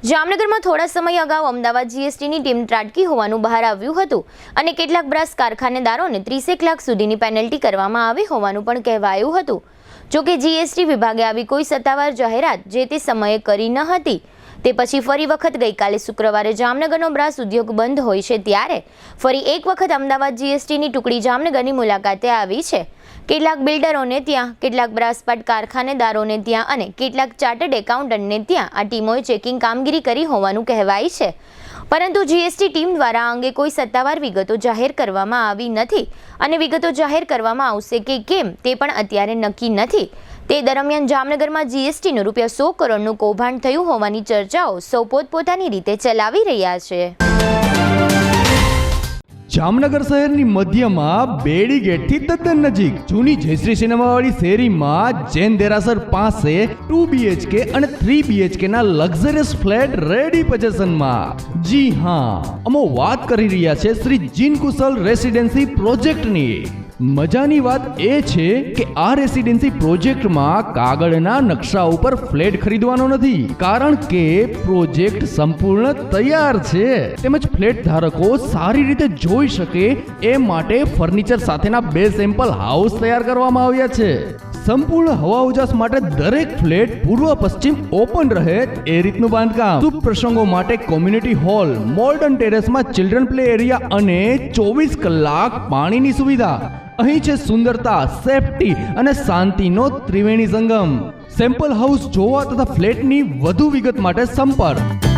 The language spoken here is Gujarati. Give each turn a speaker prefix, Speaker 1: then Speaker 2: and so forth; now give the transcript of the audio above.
Speaker 1: જામનગરમાં થોડા સમય અગાઉ અમદાવાદ જીએસટીની ટીમ ત્રાટકી હોવાનું બહાર આવ્યું હતું અને કેટલાક બ્રાસ કારખાનેદારોને 30 લાખ સુધીની પેનલ્ટી કરવામાં આવી હોવાનું પણ કહેવાયું હતું। જો કે જીએસટી વિભાગે આવી કોઈ સત્તાવાર જાહેરાત જે તે સમયે કરી ન હતી। તે પછી ફરી વખત ગઈકાલે શુક્રવારે જામનગરનો બ્રાસ ઉદ્યોગ બંધ હોય છે ત્યારે ફરી એક વખત અમદાવાદ જીએસટીની ટુકડી જામનગરની મુલાકાતે આવી છે। કેટલાક બિલ્ડરોને ત્યાં, કેટલાક બ્રાસપાટ કારખાનેદારોને ત્યાં અને કેટલાક ચાર્ટર્ડ એકાઉન્ટન્ટને ત્યાં આ ટીમોએ ચેકિંગ કામગીરી કરી હોવાનું કહેવાય છે, પરંતુ જીએસટી ટીમ દ્વારા આ અંગે કોઈ સત્તાવાર વિગતો જાહેર કરવામાં આવી નથી અને વિગતો જાહેર કરવામાં આવશે કે કેમ તે પણ અત્યારે નક્કી નથી। તે દરમિયાન જામનગરમાં જીએસટીનું ₹100 કરોડનું કૌભાંડ થયું હોવાની ચર્ચાઓ સૌ પોતપોતાની રીતે ચલાવી રહ્યા છે।
Speaker 2: જામનગર શહેરની મધ્યમાં બેડી ગેટથી તદ્દન નજીક જૂની જયશ્રી સિનેમાવાળી શેરીમાં જૈન દેરાસર પાસે 2 BHK અને 3 BHK ના લક્ઝરિયસ ફ્લેટ રેડી પોઝેશનમાં। જી હા, અમે વાત કરી રહ્યા છે શ્રી જીન કુશલ રેસિડેન્સી પ્રોજેક્ટની। મજાની વાત એ છે કે આ રેસિડેન્સી પ્રોજેક્ટમાં કાગળના નકશા ઉપર ફ્લેટ ખરીદવાનો નથી, કારણ કે પ્રોજેક્ટ સંપૂર્ણ તૈયાર છે, તેમજ ફ્લેટ ધારકો સારી રીતે જોઈ શકે એ માટે ફર્નિચર સાથેના 2 સેમ્પલ હાઉસ તૈયાર કરવામાં આવ્યા છે। સંપૂર્ણ હવા ઉજાસ માટે દરેક ફ્લેટ પૂર્વ પશ્ચિમ ઓપન રહે એ રીતનું બાંધકામ। શુભ પ્રસંગો માટે કોમ્યુનિટી હોલ, મોડર્ન ટેરેસમાં ચિલ્ડ્રન પ્લે એરિયા અને 24 કલાક પાણીની સુવિધા। અહીં છે સુંદરતા, સેફટી અને શાંતિનો ત્રિવેણી સંગમ। સેમ્પલ હાઉસ જોવા તથા ફ્લેટની વધુ વિગત માટે સંપર્ક